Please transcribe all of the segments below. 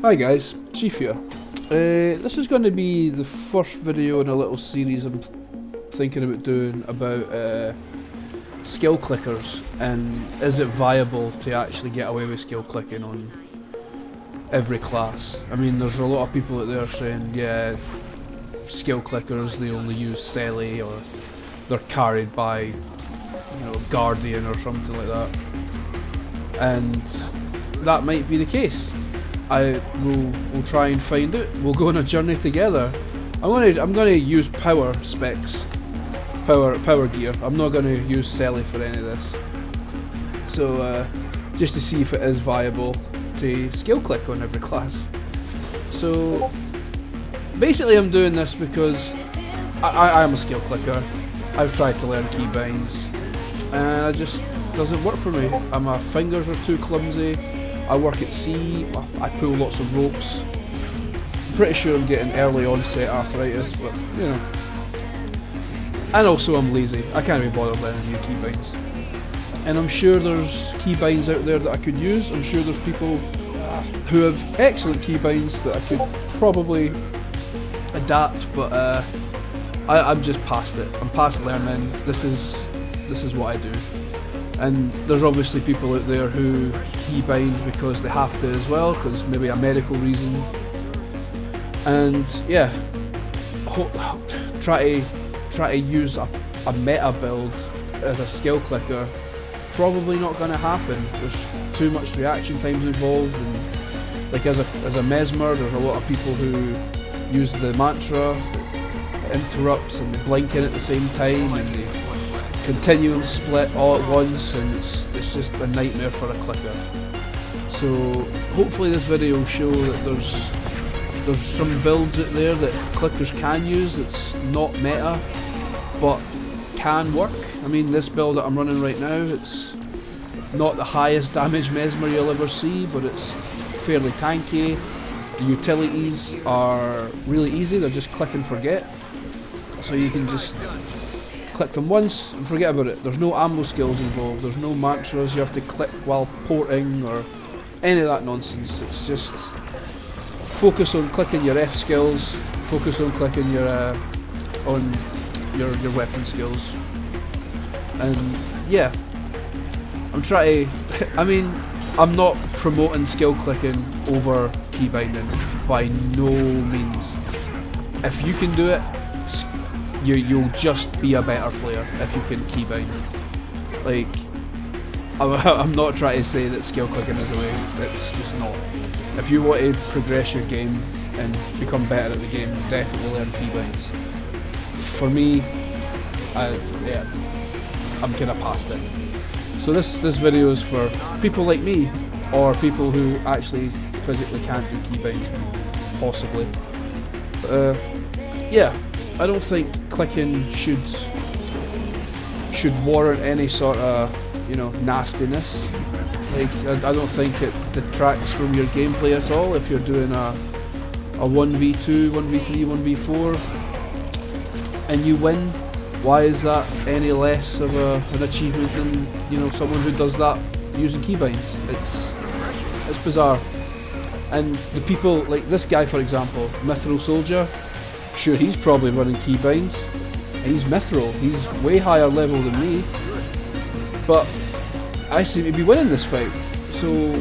Hi guys, Chief here. This is going to be the first video in a little series I'm thinking about doing about skill clickers and is it viable to actually get away with skill clicking on every class. I mean, there's a lot of people out there saying, yeah, skill clickers, they only use Selly or they're carried by, you know, Guardian or something like that. And that might be the case. We'll try and find it. We'll go on a journey together. I'm gonna use power specs, power gear. I'm not gonna use Selly for any of this. So just to see if it is viable to skill click on every class. So basically, I'm doing this because I am a skill clicker. I've tried to learn keybinds, and it just doesn't work for me. My fingers are too clumsy. I work at sea, I pull lots of ropes. I'm pretty sure I'm getting early onset arthritis, but you know. And also I'm lazy, I can't be bothered learning new keybinds. And I'm sure there's keybinds out there that I could use. I'm sure there's people who have excellent keybinds that I could probably adapt, but I'm just past it. I'm past learning. This is what I do. And there's obviously people out there who keybind because they have to as well, because maybe a medical reason. And yeah, try to use a meta build as a skill clicker. Probably not going to happen. There's too much reaction times involved, and like as a Mesmer, there's a lot of people who use the mantra that interrupts and blink in at the same time, and they continuum split all at once, and it's just a nightmare for a clicker. So hopefully this video will show that there's some builds out there that clickers can use that's not meta but can work. I mean, this build that I'm running right now, it's not the highest damage Mesmer you'll ever see, but it's fairly tanky. The utilities are really easy, they're just click and forget. So you can just click them once and forget about it. There's no ammo skills involved, there's no mantras you have to click while porting or any of that nonsense. It's just focus on clicking your F skills, focus on clicking your weapon skills. And yeah, I'm trying to, I mean, I'm not promoting skill clicking over keybinding by no means. If you can do it, you'll just be a better player if you can keybind. Like, I'm not trying to say that skill clicking is the way, it's just not. If you want to progress your game and become better at the game, definitely learn keybinds. For me, I'm kind of past it. So this video is for people like me, or people who actually physically can't do keybinds, possibly. Yeah. I don't think clicking should warrant any sort of, you know, nastiness. Like, I don't think it detracts from your gameplay at all if you're doing a 1v2, 1v3, 1v4 and you win. Why is that any less of an achievement than, you know, someone who does that using keybinds? It's bizarre. And the people like this guy, for example, Mithril Soldier. Sure, he's probably running keybinds, and he's mithril, he's way higher level than me, but I seem to be winning this fight. So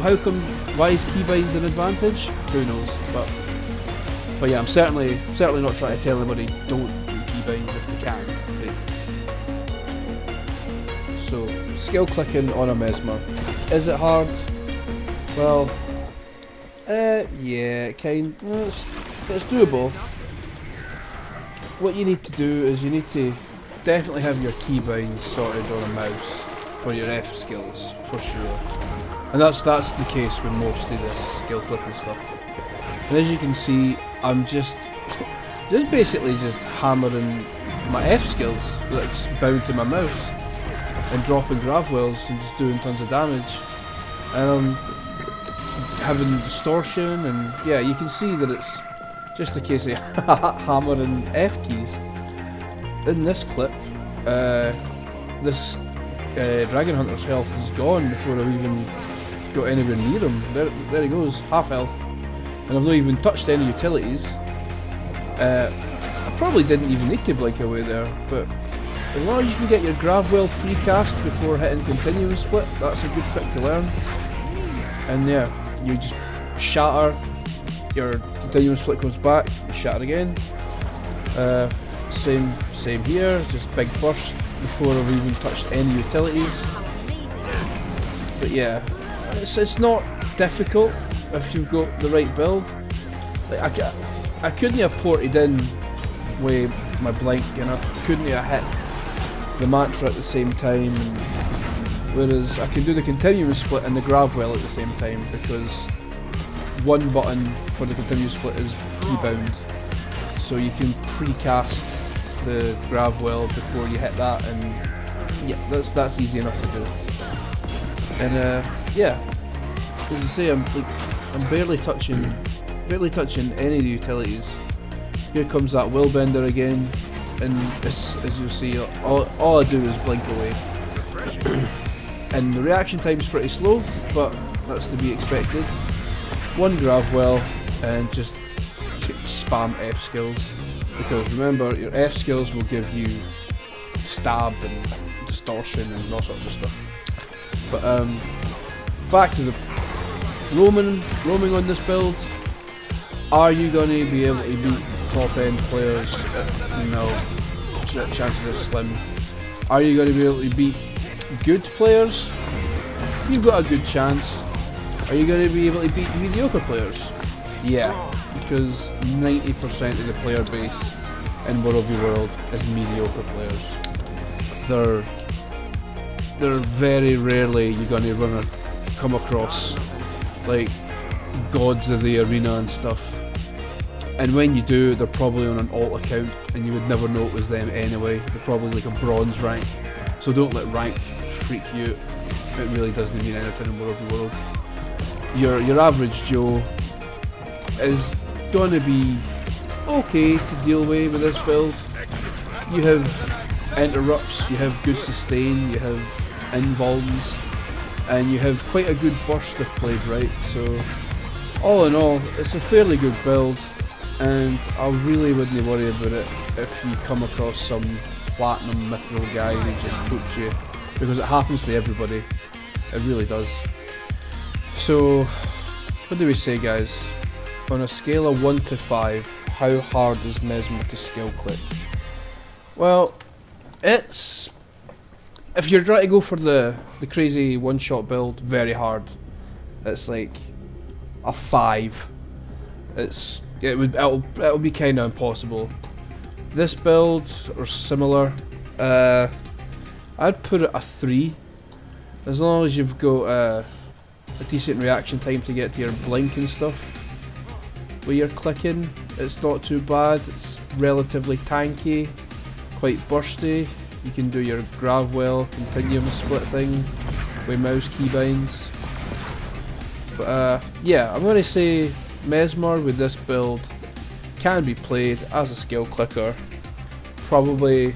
how come, why is keybinds an advantage? Who knows, but yeah, I'm certainly not trying to tell anybody don't do keybinds if they can. Okay. So, skill clicking on a Mesmer. Is it hard? Well, yeah, it's doable. What you need to do is you need to definitely have your keybinds sorted on a mouse for your F skills, for sure. And that's the case with most of this skill clicking stuff. And as you can see, I'm just basically just hammering my F skills, like bound to my mouse, and dropping grav wells and just doing tons of damage. And having distortion, and yeah, you can see that it's just a case of hammering F keys. In this clip, this Dragon Hunter's health is gone before I've even got anywhere near him. There he goes, half health. And I've not even touched any utilities. I probably didn't even need to blink away there, but as long as you can get your Gravwell precast before hitting continuum split, that's a good trick to learn. And yeah, you just shatter, your continuum split comes back, you shatter again. Same here, just big burst before I've even touched any utilities. But yeah, it's not difficult if you've got the right build. Like I couldn't have ported in with my blink, and I couldn't have hit the mantra at the same time, whereas I can do the continuum split and the Gravwell at the same time, because one button for the continuum split is rebound, so you can precast the Gravwell before you hit that, and yeah, that's easy enough to do. And yeah, as I say, I'm barely touching any of the utilities. Here comes that Willbender again, and as you'll see, all I do is blink away. And the reaction time's pretty slow, but that's to be expected. One Gravwell and just spam F skills, because remember, your F skills will give you stab and distortion and all sorts of stuff. But back to the roaming on this build. Are you going to be able to beat top end players? No, chances are slim. Are you going to be able to beat good players? You've got a good chance. Are you going to be able to beat mediocre players? Yeah, because 90% of the player base in WvW is mediocre players. They're very rarely you're going to come across like gods of the arena and stuff. And when you do, they're probably on an alt account, and you would never know it was them anyway. They're probably like a bronze rank, so don't let rank freak you out. It really doesn't mean anything in WvW. Your average Joe is going to be okay to deal with this build. You have interrupts, you have good sustain, you have involves, and you have quite a good burst if played right. So all in all, it's a fairly good build, and I really wouldn't worry about it if you come across some platinum mithril guy who just poops you, because it happens to everybody. It really does. So what do we say, guys? On a scale of 1 to 5, how hard is Mesmer to skill click? Well, it's, if you're trying to go for the crazy one-shot build, very hard. It's like a 5. It'll be kind of impossible. This build or similar, I'd put it a 3, as long as you've got a decent reaction time to get to your blink and stuff. Where you're clicking, it's not too bad. It's relatively tanky, quite bursty. You can do your Gravwell continuum split thing with mouse keybinds. But yeah, I'm going to say Mesmer with this build can be played as a skill clicker. Probably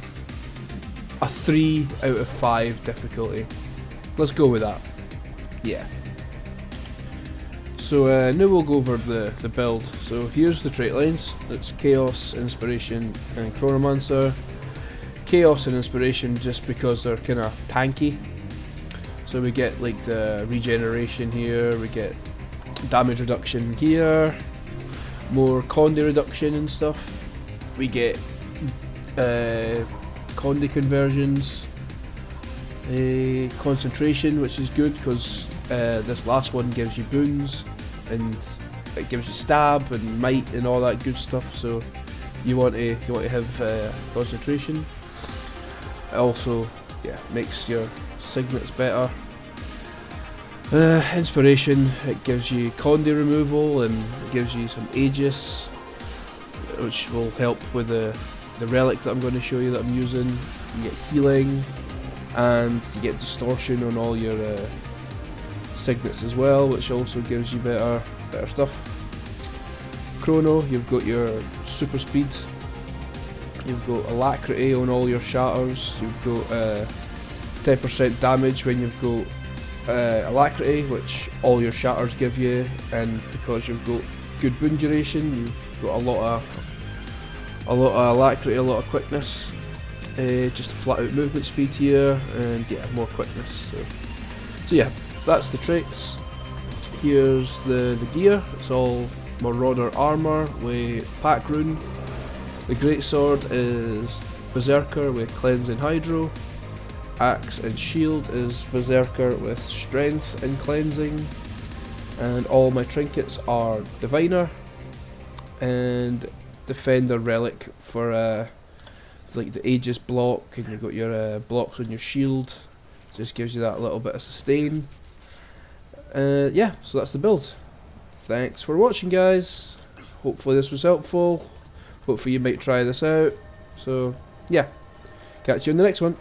a 3 out of 5 difficulty. Let's go with that. Yeah. So now we'll go over the build. So here's the trait lines. It's Chaos, Inspiration and Chronomancer. Chaos and Inspiration just because they're kind of tanky. So we get like the regeneration here, we get damage reduction here, more Conde reduction and stuff. We get Conde conversions, concentration, which is good because this last one gives you boons and it gives you stab and might and all that good stuff. So you want to have concentration. It also makes your signets better. Inspiration, it gives you Conde removal and it gives you some Aegis, which will help with the relic that I'm going to show you that I'm using. You get healing and you get distortion on all your signets as well, which also gives you better stuff. Chrono, you've got your super speed, you've got alacrity on all your shatters, you've got 10% damage when you've got alacrity, which all your shatters give you, and because you've got good boon duration, you've got a lot of alacrity, a lot of quickness. Just a flat out movement speed here, and get more quickness. So yeah, that's the traits. Here's the gear. It's all Marauder armor with pack rune. The greatsword is Berserker with cleansing hydro. Axe and shield is Berserker with strength and cleansing. And all my trinkets are Diviner and Defender relic for like the Aegis block, and you've got your blocks on your shield. Just gives you that little bit of sustain. Yeah, so that's the build. Thanks for watching, guys. Hopefully this was helpful. Hopefully you might try this out. So yeah, catch you in the next one.